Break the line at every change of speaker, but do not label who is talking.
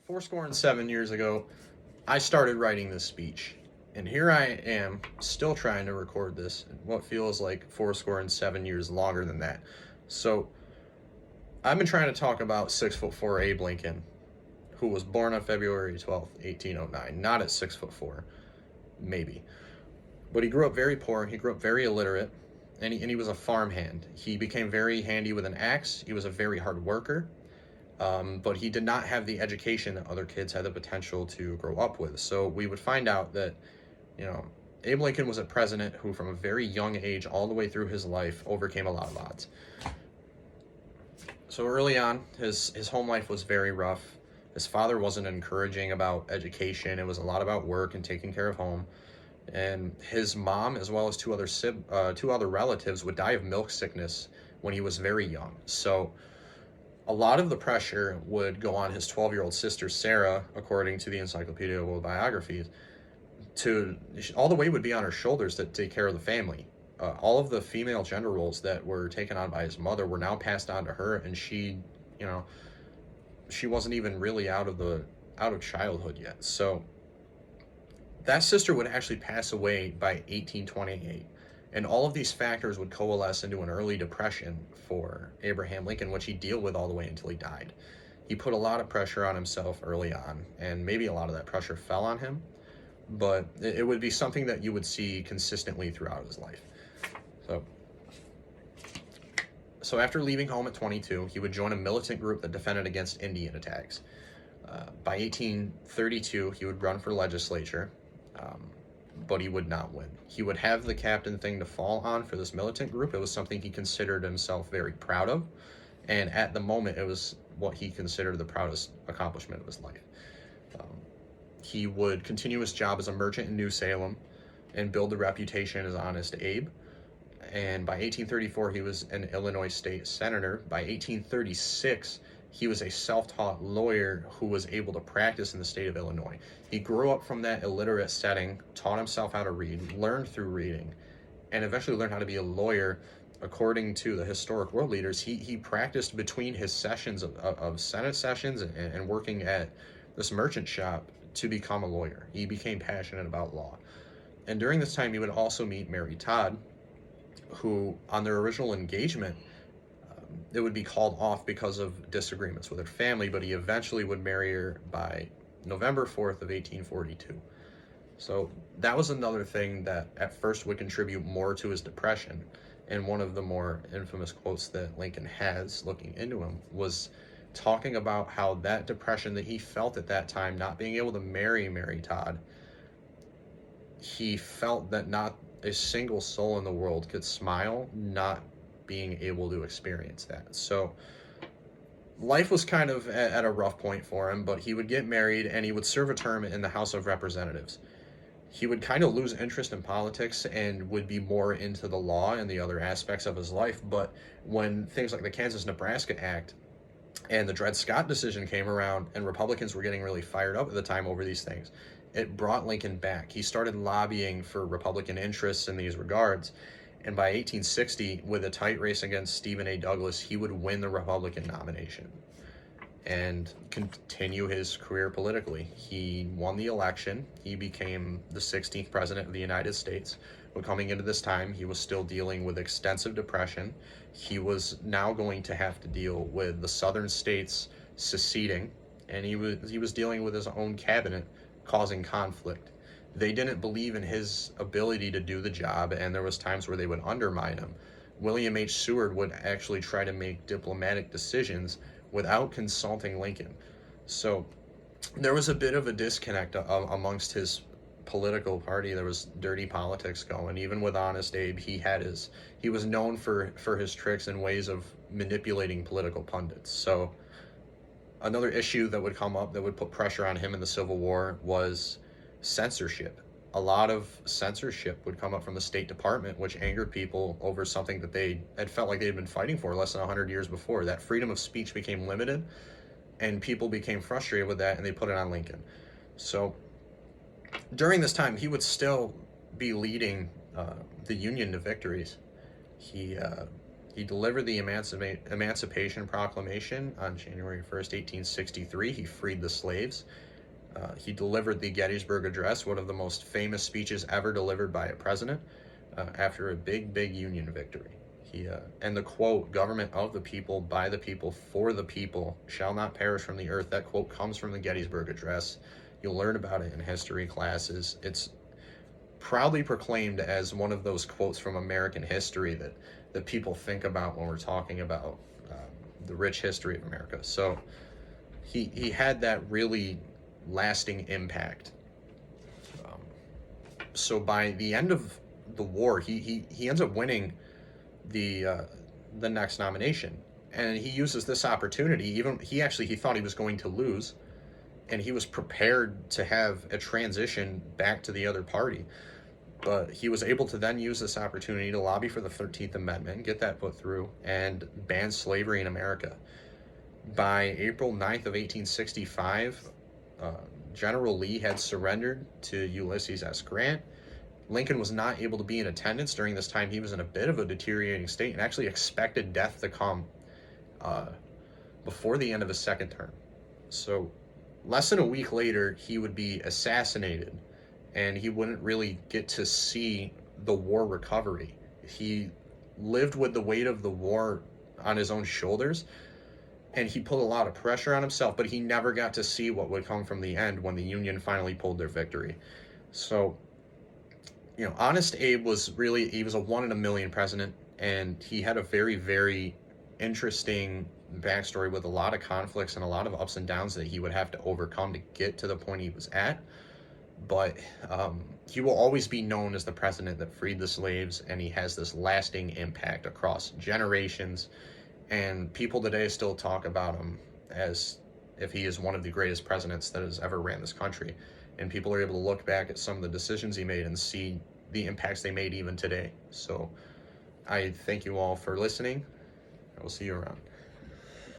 Fourscore and 7 years ago, I started writing this speech. And here I am, still trying to record this, in what feels like fourscore and 7 years longer than that. So, I've been trying to talk about 6'4" Abe Lincoln, who was born on February 12th, 1809. Not at 6'4", maybe. But he grew up very poor, he grew up very illiterate, and he was a farmhand. He became very handy with an axe, he was a very hard worker. But he did not have the education that other kids had the potential to grow up with. So we would find out that, you know, Abe Lincoln was a president who, from a very young age, all the way through his life, overcame a lot of odds. So early on, his home life was very rough. His father wasn't encouraging about education. It was a lot about work and taking care of home. And his mom, as well as two other relatives, would die of milk sickness when he was very young. So a lot of the pressure would go on his 12-year-old sister, Sarah, according to the Encyclopedia of World Biographies. All the weight would be on her shoulders to take care of the family. All of the female gender roles that were taken on by his mother were now passed on to her, and she wasn't even really out of childhood yet. So that sister would actually pass away by 1828. And all of these factors would coalesce into an early depression for Abraham Lincoln, which he'd deal with all the way until he died. He put a lot of pressure on himself early on, and maybe a lot of that pressure fell on him, but it would be something that you would see consistently throughout his life. So after leaving home at 22, he would join a militant group that defended against Indian attacks. By 1832, he would run for legislature. But he would not win. He would have the captain thing to fall on for this militant group. It was something he considered himself very proud of, and at the moment, it was what he considered the proudest accomplishment of his life. He would continue his job as a merchant in New Salem and build a reputation as Honest Abe. And by 1834, he was an Illinois state senator. By 1836, he was a self-taught lawyer who was able to practice in the state of Illinois. He grew up from that illiterate setting, taught himself how to read, learned through reading, and eventually learned how to be a lawyer. According to the historic world leaders, he practiced between his sessions of Senate sessions and working at this merchant shop to become a lawyer. He became passionate about law. And during this time, he would also meet Mary Todd, who, on their original engagement, it would be called off because of disagreements with her family, but he eventually would marry her by November 4th of 1842. So that was another thing that at first would contribute more to his depression. And one of the more infamous quotes that Lincoln has looking into him was talking about how that depression that he felt at that time, not being able to marry Mary Todd, he felt that not a single soul in the world could smile not being able to experience that. So life was kind of at a rough point for him, but he would get married and he would serve a term in the House of Representatives. He would kind of lose interest in politics and would be more into the law and the other aspects of his life. But when things like the Kansas-Nebraska Act and the Dred Scott decision came around and Republicans were getting really fired up at the time over these things, it brought Lincoln back. He started lobbying for Republican interests in these regards. And by 1860, with a tight race against Stephen A. Douglas, he would win the Republican nomination and continue his career politically. He won the election. He became the 16th president of the United States. But coming into this time, he was still dealing with extensive depression. He was now going to have to deal with the southern states seceding, and he was dealing with his own cabinet causing conflict. They didn't believe in his ability to do the job, and there was times where they would undermine him. William H. Seward would actually try to make diplomatic decisions without consulting Lincoln. So there was a bit of a disconnect amongst his political party. There was dirty politics going. Even with Honest Abe, he was known for his tricks and ways of manipulating political pundits. So another issue that would come up that would put pressure on him in the Civil War was censorship. A lot of censorship would come up from the State Department, which angered people over something that they had felt like they had been fighting for less than 100 years before. That freedom of speech became limited, and people became frustrated with that, and they put it on Lincoln. So during this time, he would still be leading the Union to victories. He He delivered the Emancipation Proclamation on January 1st, 1863. He freed the slaves. He delivered the Gettysburg Address, one of the most famous speeches ever delivered by a president, after a big Union victory. And the quote, "Government of the people, by the people, for the people, shall not perish from the earth," that quote comes from the Gettysburg Address. You'll learn about it in history classes. It's proudly proclaimed as one of those quotes from American history that people think about when we're talking about the rich history of America. So he had that really lasting impact. So by the end of the war, he ends up winning the next nomination, and he uses this opportunity. Even he thought he was going to lose, and he was prepared to have a transition back to the other party. But he was able to then use this opportunity to lobby for the 13th Amendment, get that put through, and ban slavery in America. By April 9th of 1865, General Lee had surrendered to Ulysses S. Grant. Lincoln was not able to be in attendance during this time. He was in a bit of a deteriorating state and actually expected death to come before the end of his second term. So less than a week later, he would be assassinated, and he wouldn't really get to see the war recovery. He lived with the weight of the war on his own shoulders, and he put a lot of pressure on himself, but he never got to see what would come from the end when the Union finally pulled their victory. So, Honest Abe he was a 1 in a million president, and he had a very interesting backstory with a lot of conflicts and a lot of ups and downs that he would have to overcome to get to the point he was at. But he will always be known as the president that freed the slaves, and he has this lasting impact across generations, and people today still talk about him as if he is one of the greatest presidents that has ever ran this country. And people are able to look back at some of the decisions he made and see the impacts they made even today. So I thank you all for listening. I will see you around.